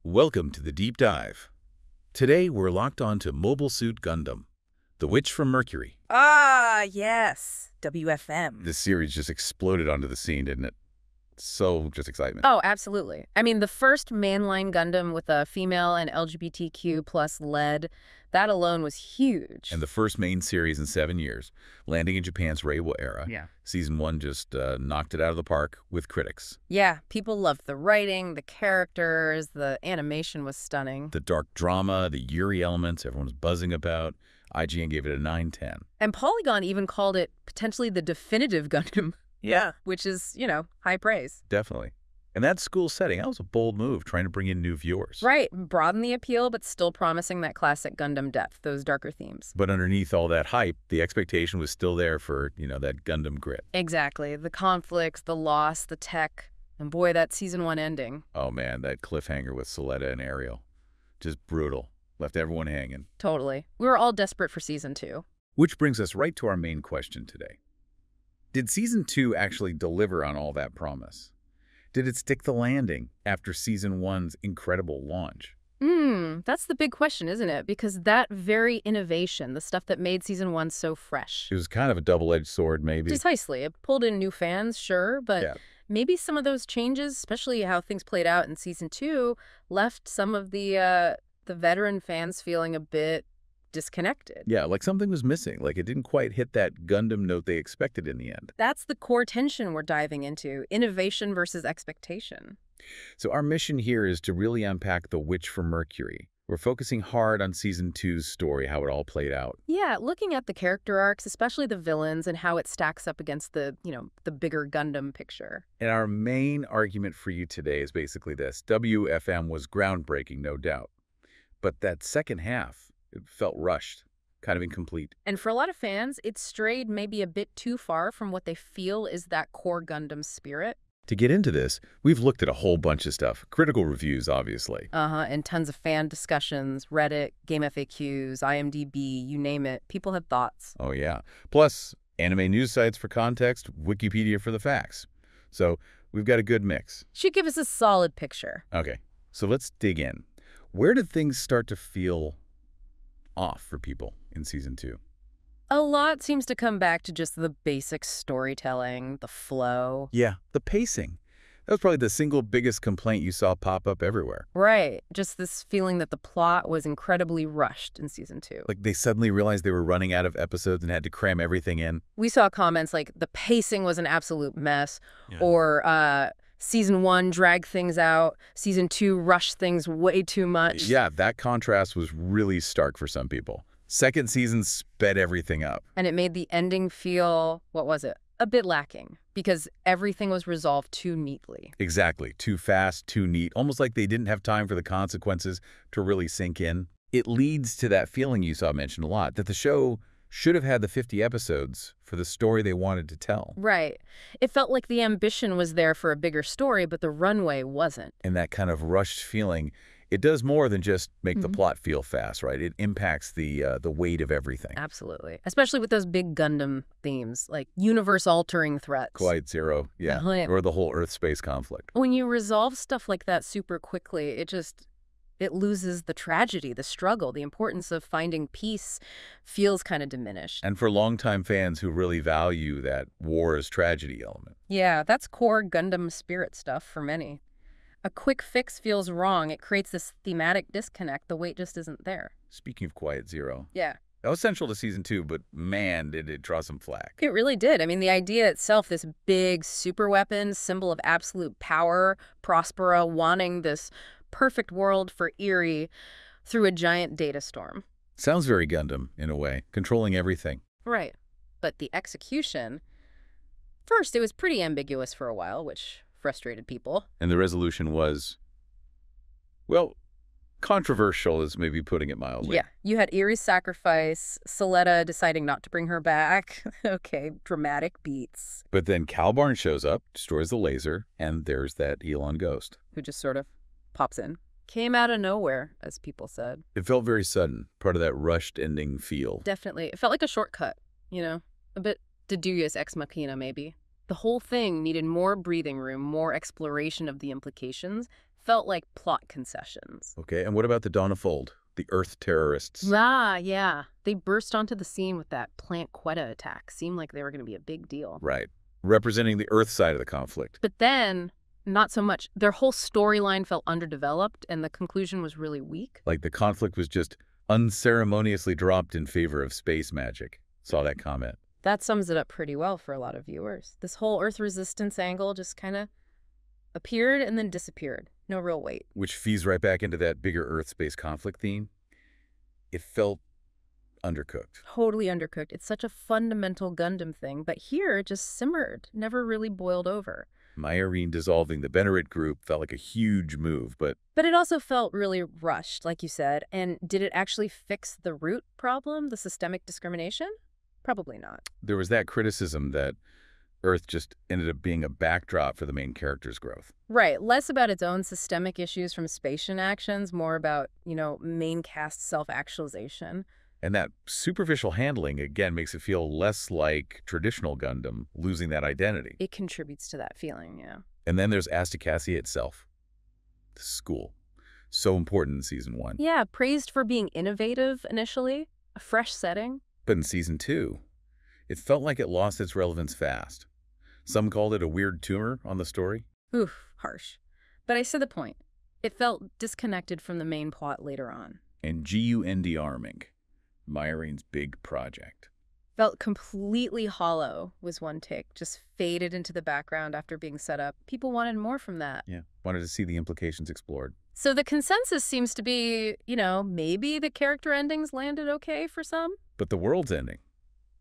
Welcome to the Deep Dive. Today we're locked on to Mobile Suit Gundam, the witch from Mercury. Ah, yes. WFM. This series just exploded onto the scene, didn't it? So just excitement. Oh, absolutely. I mean, the first mainline Gundam with a female and LGBTQ plus lead, that alone was huge. And the first main series in 7 years, landing in Japan's Reiwa era. Yeah. Season 1 just knocked it out of the park with critics. Yeah, people loved the writing, the characters, the animation was stunning. The dark drama, the Yuri elements everyone was buzzing about. IGN gave it a 9/10. And Polygon even called it potentially the definitive Gundam. Yeah. Which is, high praise. Definitely. And that school setting, that was a bold move, trying to bring in new viewers. Right. Broaden the appeal, but still promising that classic Gundam depth, those darker themes. But underneath all that hype, the expectation was still there for, that Gundam grit. Exactly. The conflicts, the loss, the tech. And boy, that season 1 ending. Oh, man, that cliffhanger with Suletta and Ariel. Just brutal. Left everyone hanging. Totally. We were all desperate for season 2. Which brings us right to our main question today. Did season 2 actually deliver on all that promise? Did it stick the landing after season 1's incredible launch? That's the big question, isn't it? Because that very innovation, the stuff that made season 1 so fresh. It was kind of a double-edged sword, maybe. Precisely. It pulled in new fans, sure, but maybe some of those changes, especially how things played out in season 2, left some of the veteran fans feeling a bit disconnected. Yeah, like something was missing. Like it didn't quite hit that Gundam note they expected in the end. That's the core tension we're diving into, innovation versus expectation. So our mission here is to really unpack the witch from Mercury. We're focusing hard on season 2's story, how it all played out. Yeah, looking at the character arcs, especially the villains, and how it stacks up against the bigger Gundam picture. And our main argument for you today is basically this. WFM was groundbreaking, no doubt. But that second half, it felt rushed, kind of incomplete. And for a lot of fans, it strayed maybe a bit too far from what they feel is that core Gundam spirit. To get into this, we've looked at a whole bunch of stuff. Critical reviews, obviously. And tons of fan discussions, Reddit, Game FAQs, IMDb, you name it. People had thoughts. Oh, yeah. Plus, anime news sites for context, Wikipedia for the facts. So we've got a good mix. Should give us a solid picture. Okay, so let's dig in. Where did things start to feel off for people in season 2? A lot seems to come back to just the basic storytelling, the flow. Yeah, the pacing. That was probably the single biggest complaint you saw pop up everywhere. Right. Just this feeling that the plot was incredibly rushed in season 2. Like they suddenly realized they were running out of episodes and had to cram everything in. We saw comments like the pacing was an absolute mess, or season 1 dragged things out, season 2 rushed things way too much. Yeah, that contrast was really stark for some people. Second season sped everything up. And it made the ending feel, a bit lacking, because everything was resolved too neatly. Exactly. Too fast, too neat. Almost like they didn't have time for the consequences to really sink in. It leads to that feeling you saw mentioned a lot, that the show should have had the 50 episodes for the story they wanted to tell. Right. It felt like the ambition was there for a bigger story, but the runway wasn't. And that kind of rushed feeling, it does more than just make the plot feel fast, right? It impacts the weight of everything. Absolutely. Especially with those big Gundam themes, like universe-altering threats. Quiet Zero, yeah. Or the whole Earth-space conflict. When you resolve stuff like that super quickly, it loses the tragedy, the struggle, the importance of finding peace feels kind of diminished. And for longtime fans who really value that war is tragedy element. Yeah, that's core Gundam spirit stuff for many. A quick fix feels wrong. It creates this thematic disconnect. The weight just isn't there. Speaking of Quiet Zero. Yeah. That was central to season 2, but man, did it draw some flack. It really did. I mean, the idea itself, this big super weapon, symbol of absolute power, Prospera wanting this perfect world for Eerie through a giant data storm. Sounds very Gundam, in a way, controlling everything. Right. But the execution, first, it was pretty ambiguous for a while, which frustrated people. And the resolution was, well, controversial is maybe putting it mildly. Yeah. You had Eerie's sacrifice, Suletta deciding not to bring her back. Okay, dramatic beats. But then Calbarn shows up, destroys the laser, and there's that Elon ghost. Who just sort of pops in. Came out of nowhere, as people said. It felt very sudden, part of that rushed ending feel. Definitely. It felt like a shortcut, a bit deus ex machina, maybe. The whole thing needed more breathing room, more exploration of the implications. felt like plot concessions. Okay, and what about the Dawn of Fold, the Earth terrorists? Ah, yeah. They burst onto the scene with that plant Quetta attack. Seemed like they were going to be a big deal. Right, representing the Earth side of the conflict. But then, not so much. Their whole storyline felt underdeveloped, and the conclusion was really weak. Like the conflict was just unceremoniously dropped in favor of space magic. Saw that comment. That sums it up pretty well for a lot of viewers. This whole Earth resistance angle just kind of appeared and then disappeared. No real weight. Which feeds right back into that bigger Earth-space conflict theme. It felt undercooked. Totally undercooked. It's such a fundamental Gundam thing, but here it just simmered, never really boiled over. Miorine dissolving the Benerit group felt like a huge move, but it also felt really rushed, like you said. And did it actually fix the root problem, the systemic discrimination? Probably not. there was that criticism that Earth just ended up being a backdrop for the main character's growth. Right. Less about its own systemic issues from Spatian actions, more about, main cast self-actualization. And that superficial handling, again, makes it feel less like traditional Gundam, losing that identity. It contributes to that feeling, yeah. And then there's Astakasia itself. The school. So important in Season 1. Yeah, praised for being innovative initially, a fresh setting. But in Season 2, it felt like it lost its relevance fast. Some called it a weird tumor on the story. Oof, harsh. But I see the point. It felt disconnected from the main plot later on. And GUND arming, Miorine's big project. Felt completely hollow was one take, just faded into the background after being set up. People wanted more from that. Yeah, wanted to see the implications explored. So the consensus seems to be, maybe the character endings landed okay for some. But the world's ending,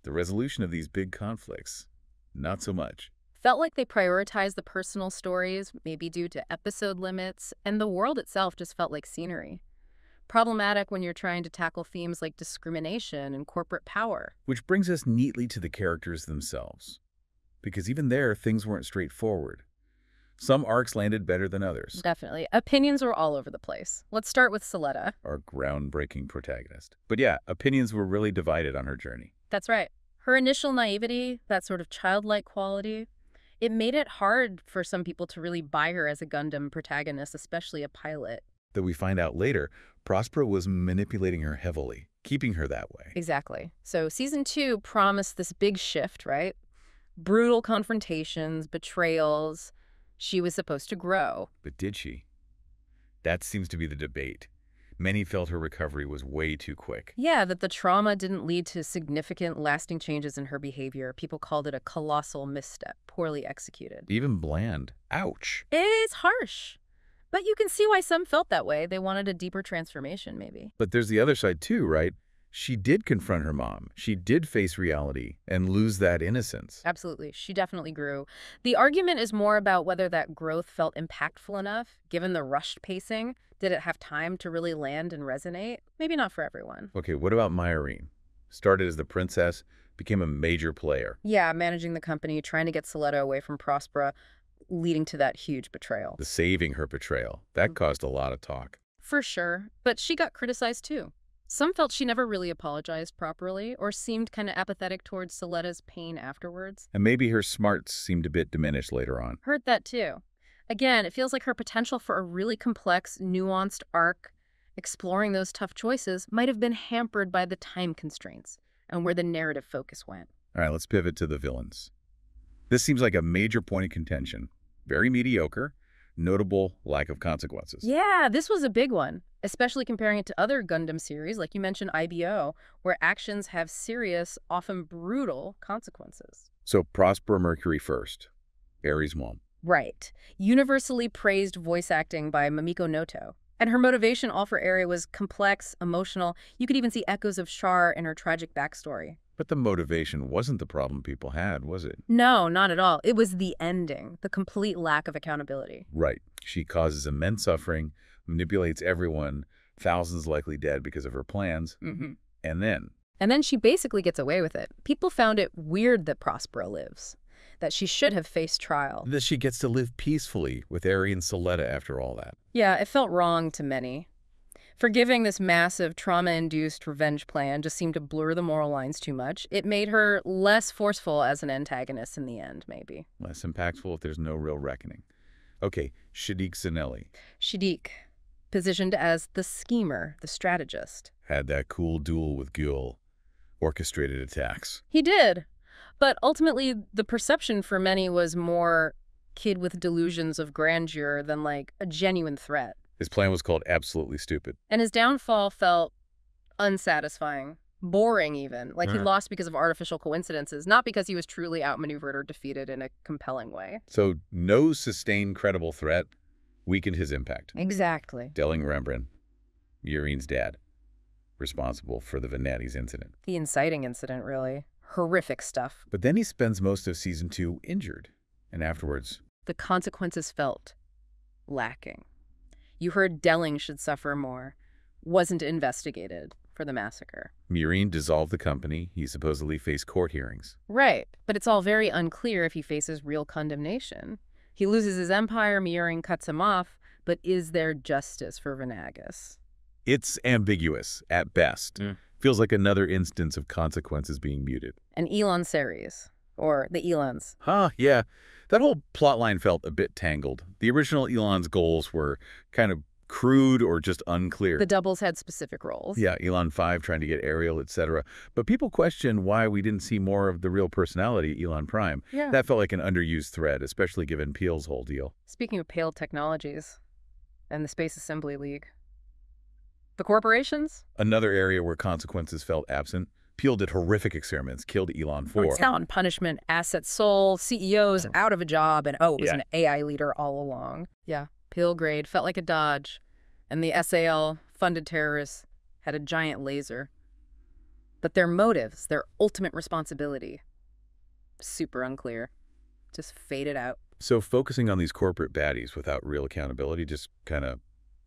the resolution of these big conflicts, not so much. Felt like they prioritized the personal stories, maybe due to episode limits, and the world itself just felt like scenery. Problematic when you're trying to tackle themes like discrimination and corporate power. Which brings us neatly to the characters themselves. Because even there, things weren't straightforward. Some arcs landed better than others. Definitely. Opinions were all over the place. Let's start with Suletta. Our groundbreaking protagonist. But yeah, opinions were really divided on her journey. That's right. Her initial naivety, that sort of childlike quality, it made it hard for some people to really buy her as a Gundam protagonist, especially a pilot. Though we find out later, Prospera was manipulating her heavily, keeping her that way. Exactly. So Season 2 promised this big shift, right? Brutal confrontations, betrayals. She was supposed to grow. But did she? That seems to be the debate. Many felt her recovery was way too quick. Yeah, that the trauma didn't lead to significant, lasting changes in her behavior. People called it a colossal misstep, poorly executed. Even bland. Ouch. It's harsh. But you can see why some felt that way. They wanted a deeper transformation, maybe. But there's the other side too, right? She did confront her mom. She did face reality and lose that innocence. Absolutely. She definitely grew. The argument is more about whether that growth felt impactful enough, given the rushed pacing. Did it have time to really land and resonate? Maybe not for everyone. Okay, what about Miorine? Started as the princess, became a major player. Yeah, managing the company, trying to get Suletta away from Prospera, leading to that huge betrayal. The saving her betrayal. That caused a lot of talk. For sure. But she got criticized too. Some felt she never really apologized properly or seemed kind of apathetic towards Suletta's pain afterwards. And maybe her smarts seemed a bit diminished later on. Heard that too. Again, it feels like her potential for a really complex, nuanced arc, exploring those tough choices, might have been hampered by the time constraints and where the narrative focus went. All right, let's pivot to the villains. This seems like a major point of contention. Very mediocre, notable lack of consequences. Yeah, this was a big one, especially comparing it to other Gundam series, like you mentioned IBO, where actions have serious, often brutal consequences. So Prospera Mercury first, Ares mom. Right. Universally praised voice acting by Mamiko Noto. And her motivation all for Eri was complex, emotional. You could even see echoes of Char in her tragic backstory. But the motivation wasn't the problem people had, was it? No, not at all. It was the ending, the complete lack of accountability. Right. She causes immense suffering, manipulates everyone, thousands likely dead because of her plans, and then she basically gets away with it. People found it weird that Prospera lives, that she should have faced trial. that she gets to live peacefully with Eri and Suletta after all that. Yeah, it felt wrong to many. Forgiving this massive trauma-induced revenge plan just seemed to blur the moral lines too much. It made her less forceful as an antagonist in the end, maybe. Less impactful if there's no real reckoning. Okay, Shadiq Sanelli. Shadiq, positioned as the schemer, the strategist. Had that cool duel with Gül, orchestrated attacks. He did. But ultimately, the perception for many was more kid with delusions of grandeur than, like, a genuine threat. His plan was called Absolutely Stupid. And his downfall felt unsatisfying, boring even. Like, he lost because of artificial coincidences, not because he was truly outmaneuvered or defeated in a compelling way. So no sustained credible threat weakened his impact. Exactly. Delling Rembrandt, Miorine's dad, responsible for the Venati's incident. The inciting incident, really. Horrific stuff. But then he spends most of season 2 injured, and afterwards... The consequences felt lacking. You heard Delling should suffer more. Wasn't investigated for the massacre. Miorine dissolved the company. He supposedly faced court hearings. Right, but it's all very unclear if he faces real condemnation. He loses his empire, Miorine cuts him off, but is there justice for Venagas? It's ambiguous, at best. Feels like another instance of consequences being muted. An Elon series, or the Elons. Yeah. That whole plotline felt a bit tangled. The original Elon's goals were kind of crude or just unclear. The doubles had specific roles. Yeah, Elon 5 trying to get Ariel, etc. But people question why we didn't see more of the real personality, Elon Prime. Yeah. That felt like an underused thread, especially given Peele's whole deal. Speaking of Pale Technologies and the Space Assembly League, the corporations? Another area where consequences felt absent. Peele did horrific experiments, killed Elon 4. Talent punishment, assets sold, CEOs out of a job, and it was an AI leader all along. Yeah, Peele grade felt like a dodge. And the SAL-funded terrorists had a giant laser. But their motives, their ultimate responsibility, super unclear. Just faded out. So focusing on these corporate baddies without real accountability just kind of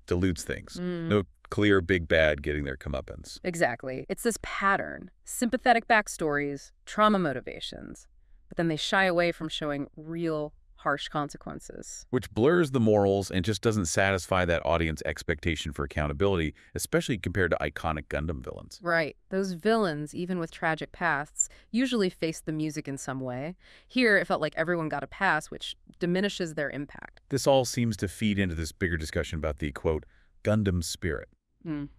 dilutes things. No clear big bad getting their comeuppance. Exactly. It's this pattern. Sympathetic backstories, trauma motivations, but then they shy away from showing real harsh consequences. Which blurs the morals and just doesn't satisfy that audience expectation for accountability, especially compared to iconic Gundam villains. Right. Those villains, even with tragic pasts, usually face the music in some way. Here, it felt like everyone got a pass, which diminishes their impact. This all seems to feed into this bigger discussion about the, quote, Gundam spirit.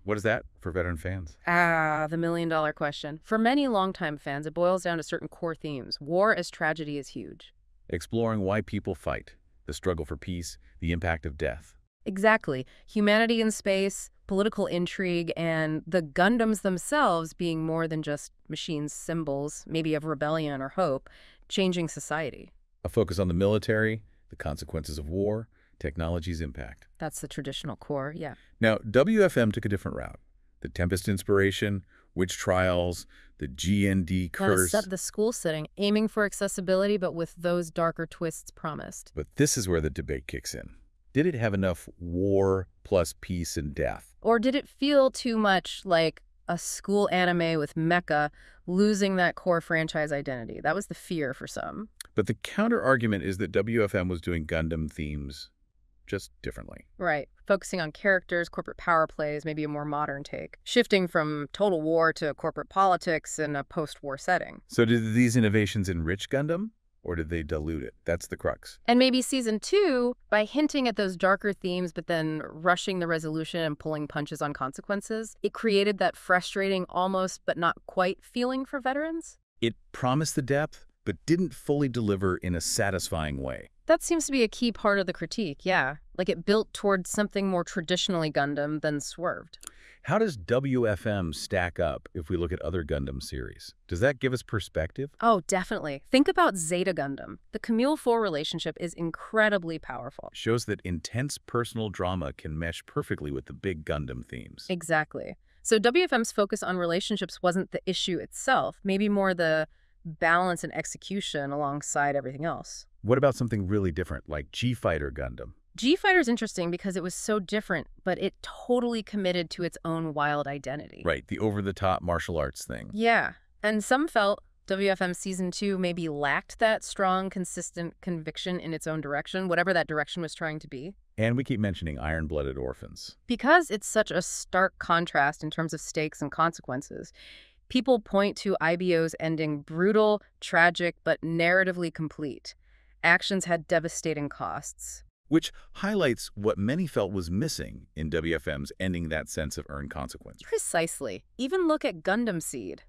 What is that for veteran fans? The million-dollar question. For many longtime fans, it boils down to certain core themes. War as tragedy is huge. Exploring why people fight, the struggle for peace, the impact of death. Exactly. Humanity in space, political intrigue, and the Gundams themselves being more than just machines, symbols, maybe of rebellion or hope, changing society. A focus on the military, the consequences of war, technology's impact. That's the traditional core, yeah. Now, WFM took a different route. The Tempest inspiration, witch trials, the GND curse. The school setting, aiming for accessibility, but with those darker twists promised. But this is where the debate kicks in. Did it have enough war plus peace and death? Or did it feel too much like a school anime with mecha losing that core franchise identity? That was the fear for some. But the counter-argument is that WFM was doing Gundam themes just differently. Right. Focusing on characters, corporate power plays, maybe a more modern take. Shifting from total war to corporate politics in a post-war setting. So did these innovations enrich Gundam, or did they dilute it? That's the crux. And maybe season 2, by hinting at those darker themes but then rushing the resolution and pulling punches on consequences, it created that frustrating almost but not quite feeling for veterans? It promised the depth, but didn't fully deliver in a satisfying way. That seems to be a key part of the critique, yeah. Like it built towards something more traditionally Gundam than swerved. How does WFM stack up if we look at other Gundam series? Does that give us perspective? Oh, definitely. Think about Zeta Gundam. The Camille 4 relationship is incredibly powerful. It shows that intense personal drama can mesh perfectly with the big Gundam themes. Exactly. So WFM's focus on relationships wasn't the issue itself, maybe more the balance and execution alongside everything else. What about something really different, like G-Fighter Gundam? G-Fighter's interesting because it was so different, but it totally committed to its own wild identity. Right, the over-the-top martial arts thing. Yeah, and some felt WFM Season 2 maybe lacked that strong, consistent conviction in its own direction, whatever that direction was trying to be. And we keep mentioning iron-blooded orphans. Because it's such a stark contrast in terms of stakes and consequences, people point to IBO's ending brutal, tragic, but narratively complete. Actions had devastating costs. which highlights what many felt was missing in WFM's ending that sense of earned consequence. Precisely. Even look at Gundam Seed.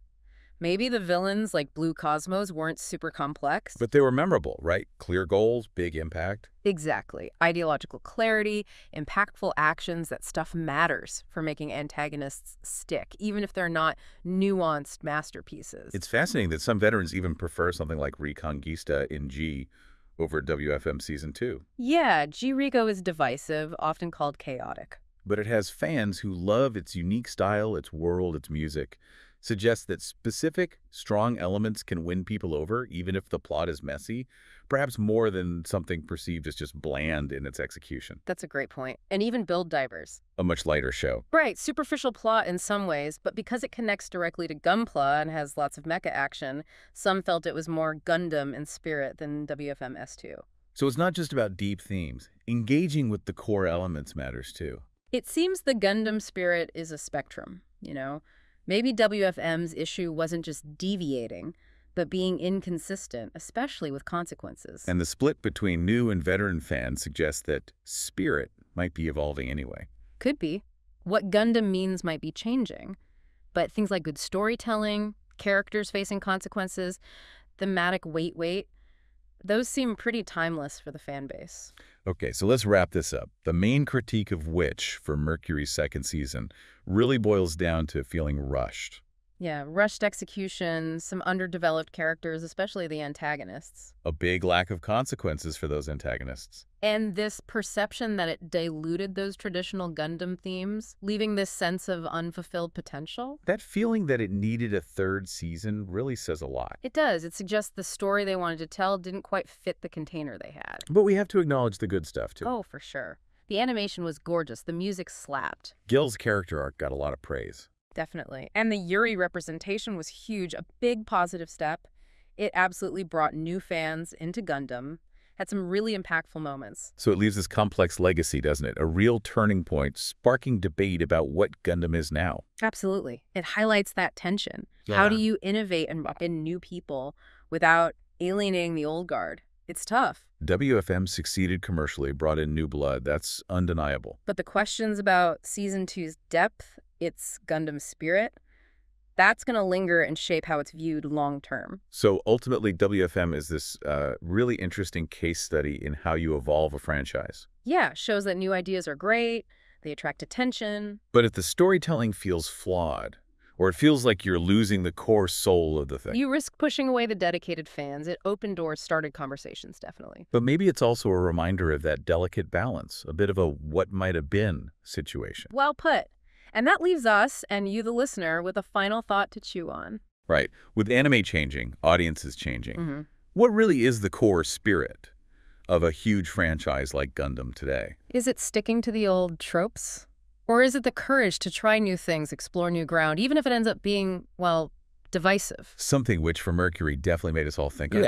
Maybe the villains like Blue Cosmos weren't super complex. But they were memorable, right? Clear goals, big impact. Exactly. Ideological clarity, impactful actions, that stuff matters for making antagonists stick, even if they're not nuanced masterpieces. It's fascinating that some veterans even prefer something like Reconquista in G over WFM Season 2. Yeah, G-Rico is divisive, often called chaotic. But it has fans who love its unique style, its world, its music. Suggests that specific, strong elements can win people over, even if the plot is messy, perhaps more than something perceived as just bland in its execution. That's a great point. And even Build Divers. A much lighter show. Right, superficial plot in some ways, but because it connects directly to Gunpla and has lots of mecha action, some felt it was more Gundam in spirit than WFM S2. So it's not just about deep themes. Engaging with the core elements matters too. It seems the Gundam spirit is a spectrum, Maybe WFM's issue wasn't just deviating, but being inconsistent, especially with consequences. And the split between new and veteran fans suggests that spirit might be evolving anyway. Could be. What Gundam means might be changing. But things like good storytelling, characters facing consequences, thematic wait, those seem pretty timeless for the fan base. Okay, so let's wrap this up. The main critique of which, for Mercury's second season, really boils down to feeling rushed. Yeah, rushed execution, some underdeveloped characters, especially the antagonists. A big lack of consequences for those antagonists. And this perception that it diluted those traditional Gundam themes, leaving this sense of unfulfilled potential. That feeling that it needed a third season really says a lot. It does. It suggests the story they wanted to tell didn't quite fit the container they had. But we have to acknowledge the good stuff, too. Oh, for sure. The animation was gorgeous. The music slapped. Gil's character arc got a lot of praise. Definitely. And the Yuri representation was huge, a big positive step. It absolutely brought new fans into Gundam, had some really impactful moments. So it leaves this complex legacy, doesn't it? A real turning point, sparking debate about what Gundam is now. Absolutely. It highlights that tension. Yeah. How do you innovate and bring in new people without alienating the old guard? It's tough. WFM succeeded commercially, brought in new blood. That's undeniable. But the questions about Season 2's depth, its Gundam spirit, that's going to linger and shape how it's viewed long term. So ultimately, WFM is this really interesting case study in how you evolve a franchise. Yeah, shows that new ideas are great, they attract attention. But if the storytelling feels flawed, or it feels like you're losing the core soul of the thing. You risk pushing away the dedicated fans. It opened doors, started conversations, definitely. But maybe it's also a reminder of that delicate balance, a bit of a what might have been situation. Well put. And that leaves us, and you the listener, with a final thought to chew on. Right. With anime changing, audiences changing. What really is the core spirit of a huge franchise like Gundam today? Is it sticking to the old tropes? Or is it the courage to try new things, explore new ground, even if it ends up being, well, divisive? Something which, for Mercury, definitely made us all think. Yes.